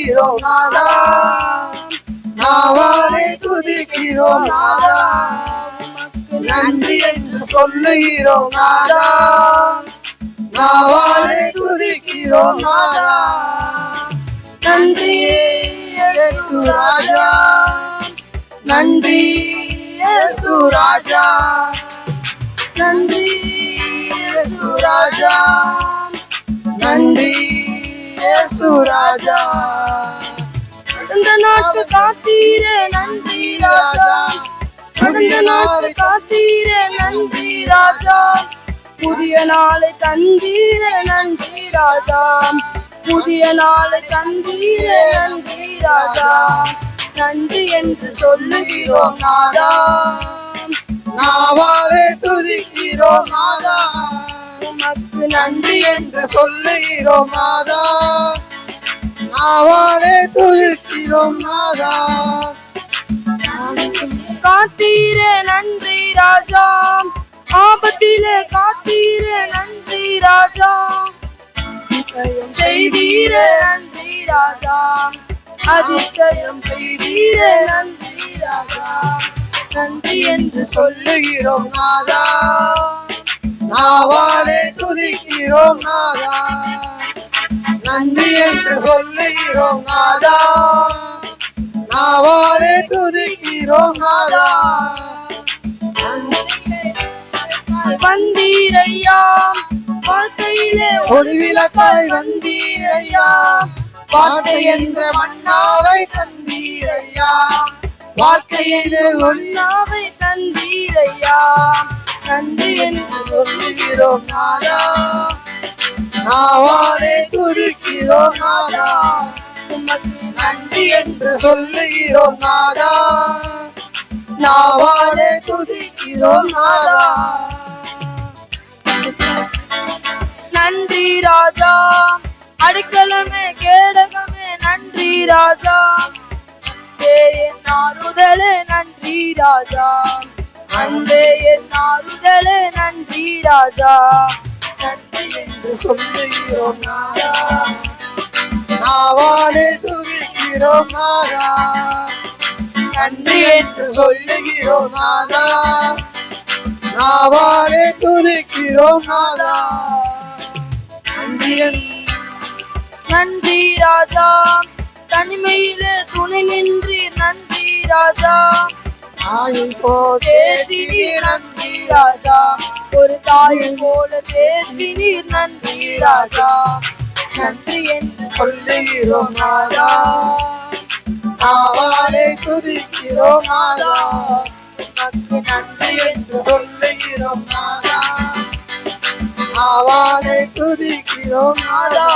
சொல்லுகிறோம் நாதா, நாவாலே துதிக்கிறோம் நாதா, நன்றி என்று சொல்லுகிறோம் நாதா, நாவாலே துதிக்கிறோம் நாதா. நன்றி இயேசு ராஜா, நன்றி இயேசு ராஜா, நன்றி இயேசு ராஜா, நன்றி இயேசு ராஜா. கடந்த நாட்டு காத்தீரே நன்றி ராஜா, கடந்த நாட்டு காத்தீரே நன்றி ராஜா, புதிய நாளை தந்தீரே நன்றி ராஜா, புதிய நாளை தந்தீரே நன்றி ராஜா. நன்றி என்று சொல்லுகிறோம் நாதா, நாவாலே துதிக்கிறோம் நாதா, உமக்கு நன்றி என்று சொல்லுகிறோம் நாதா, நாவாலே துதிக்கிறோம் நாதா. காத்தீரே நன்றி ராஜா, ஆபத்திலே காத்தீரே நன்றி ராஜா, செய்தீரே நன்றி ராஜா, அதிசயம் செய்தீரே நன்றி ராஜா. நன்றி என்று சொல்லுகிறோம் நாதா, நாவாலே துதிக்கிறோம் நாதா, நன்றி என்று சொல்லுகிறோம் நாதா, நாவாலே துதிக்கிறோம் நாதா. வந்தீரையா வாழ்க்கையிலே ஒளிவிளக்காய் வந்தீரையா, வார்த்தை என்ற மன்னாவை தந்தீரையா, வாழ்க்கையிலே ஒன்னாவை தந்தீரையா. நன்றி என்று சொல்லுகிறோம் நாதா, நாவாலே துதிக்கிறோம் நாதா, உமக்கு நன்றி என்று சொல்லுகிறோம் நாதா, நாவாலே துதிக்கிறோம் நாதா. நன்றி ராஜா, அடிக்கலமே கேடகமே நன்றி ராஜா, என் ஆறுதலே நன்றி ராஜா, அன்பே என் ஆறுதலே நன்றி ராஜா. நன்றி என்று சொல்லுகிறோம் நாதா, நாவாலே துதிக்கிறோம் நாதா, நன்றி என்று சொல்லுகிறோம் நாதா, நாவாலே துதிக்கிறோம் நாதா. நன்றி ராஜா, தனிமையிலே துணை நின்றீர் நன்றி ராஜா, தாயின் போல் தேற்றினீர் நன்றி ராஜா, ஒரு தாயின் போல தேற்றினீர் நன்றி ராஜா. நன்றி என்று சொல்லுகிறோம் நாதா, நாவாலே துதிக்கிறோம் நாதா, உமக்கு நன்றி என்று சொல்லுகிறோம் நாதா, நாவாலே துதிக்கிறோம் நாதா.